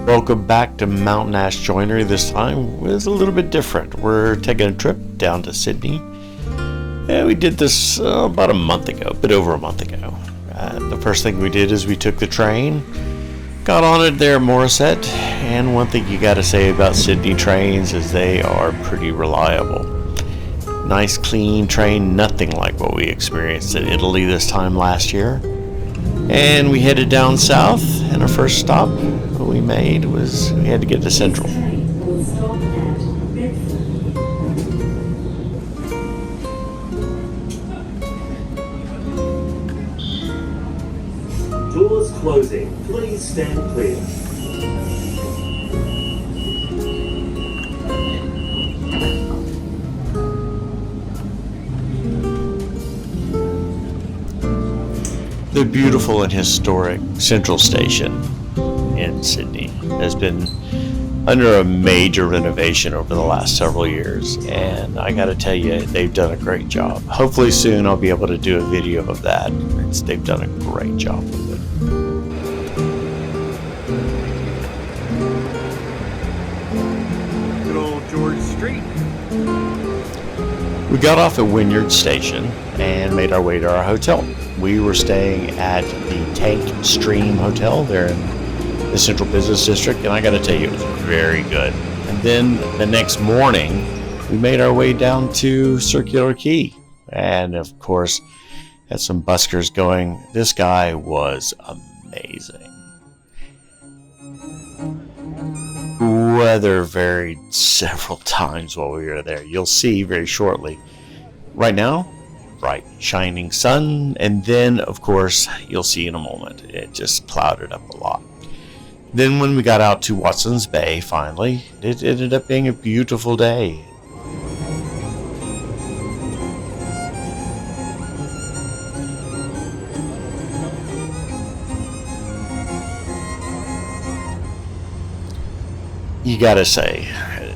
Welcome back to Mountain Ash Joinery. This time is a little bit different. We're taking a trip down to Sydney. And we did this about a month ago, a bit over a month ago. The first thing we did is we took the train, got on it there at Morisset, and one thing you gotta say about Sydney trains is they are pretty reliable. Nice clean train, nothing like what we experienced in Italy this time last year. And we headed down south, and our first stop we made was we had to get to Central. Doors closing. Please stand clear. The beautiful and historic Central Station in Sydney has been under a major renovation over the last several years, and I gotta tell you, they've done a great job. Hopefully soon I'll be able to do a video of that. They've done a great job with it. Good old George Street. We got off at Wynyard Station and made our way to our hotel. We were staying at the Tank Stream Hotel there in the Central Business District, and I gotta tell you, it was very good. And then the next morning, we made our way down to Circular Quay, and of course, had some buskers going. This guy was amazing. Weather varied several times while we were there. You'll see very shortly. Right now, bright shining sun, and then of course you'll see in a moment it just clouded up a lot. Then when we got out to Watson's Bay, finally, it ended up being a beautiful day. You gotta say,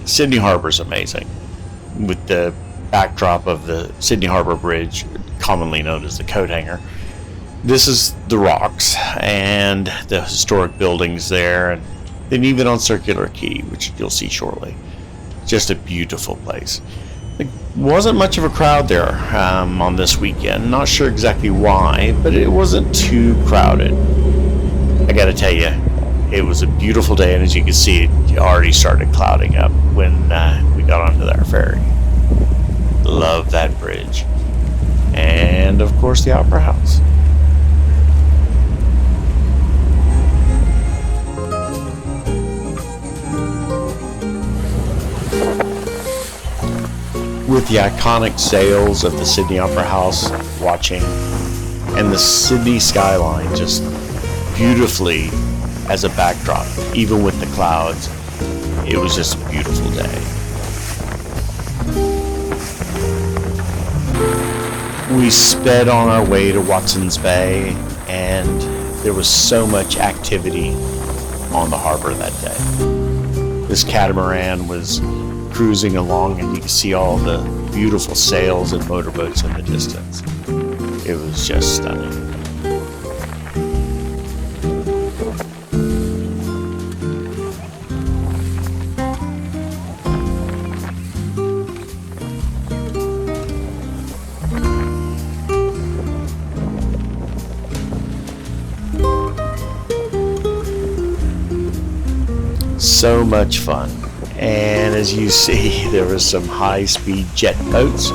Sydney Harbour is amazing. With the backdrop of the Sydney Harbour Bridge, commonly known as the coat hanger. This is the rocks and the historic buildings there, and then even on Circular Quay, which you'll see shortly. Just a beautiful place. There wasn't much of a crowd there on this weekend. Not sure exactly why, but it wasn't too crowded. I gotta tell you, it was a beautiful day, and as you can see, it already started clouding up when we got onto our ferry. Love that bridge. And of course the Opera House. With the iconic sails of the Sydney Opera House watching, and the Sydney skyline just beautifully as a backdrop, even with the clouds, it was just a beautiful day. We sped on our way to Watson's Bay, and there was so much activity on the harbor that day. This catamaran was cruising along, and you could see all the beautiful sails and motorboats in the distance. It was just stunning. So much fun. And as you see, there was some high-speed jet boats.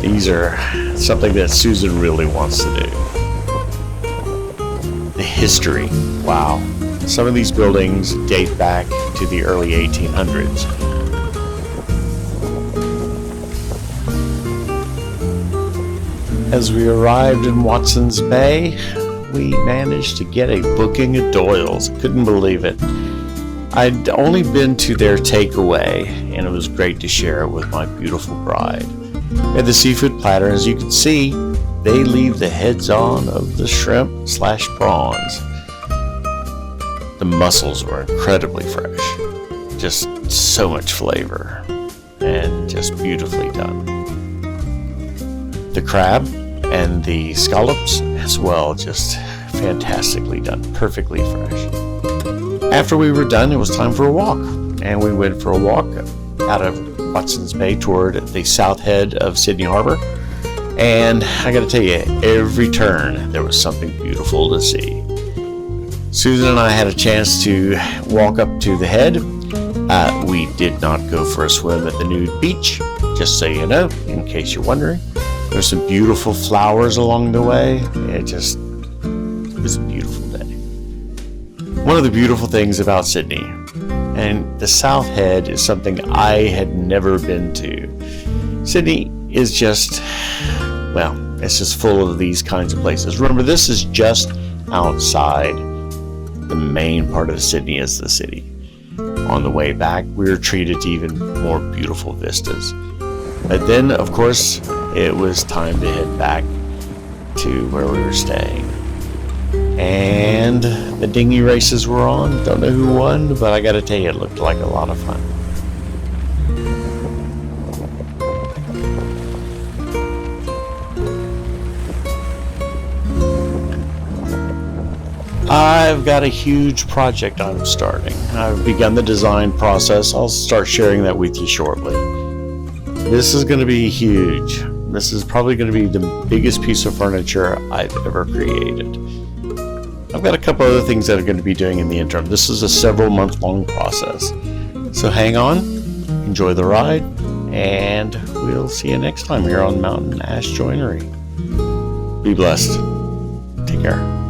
These are something that Susan really wants to do. The history, wow. Some of these buildings date back to the early 1800s. As we arrived in Watson's Bay, we managed to get a booking at Doyle's. Couldn't believe it. I'd only been to their takeaway, and it was great to share it with my beautiful bride. At the seafood platter, as you can see, they leave the heads on of the shrimp/prawns. The mussels were incredibly fresh. Just so much flavor, and just beautifully done. The crab and the scallops as well, just fantastically done, perfectly fresh. After we were done, it was time for a walk. And we went for a walk out of Watson's Bay toward the south head of Sydney Harbour. And I gotta tell you, every turn there was something beautiful to see. Susan and I had a chance to walk up to the head. We did not go for a swim at the nude beach, just so you know, in case you're wondering. There's some beautiful flowers along the way. It was a beautiful day. One of the beautiful things about Sydney, and the South Head is something I had never been to. Sydney is just, well, it's just full of these kinds of places. Remember, this is just outside the main part of Sydney as the city. On the way back, we were treated to even more beautiful vistas. But then, of course, it was time to head back to where we were staying. And the dinghy races were on. Don't know who won, but I gotta tell you, it looked like a lot of fun. I've got a huge project I'm starting. I've begun the design process. I'll start sharing that with you shortly. This is going to be huge. This is probably going to be the biggest piece of furniture I've ever created. I've got a couple other things that I'm going to be doing in the interim. This is a several month long process. So hang on, enjoy the ride, and we'll see you next time here on Mountain Ash Joinery. Be blessed. Take care.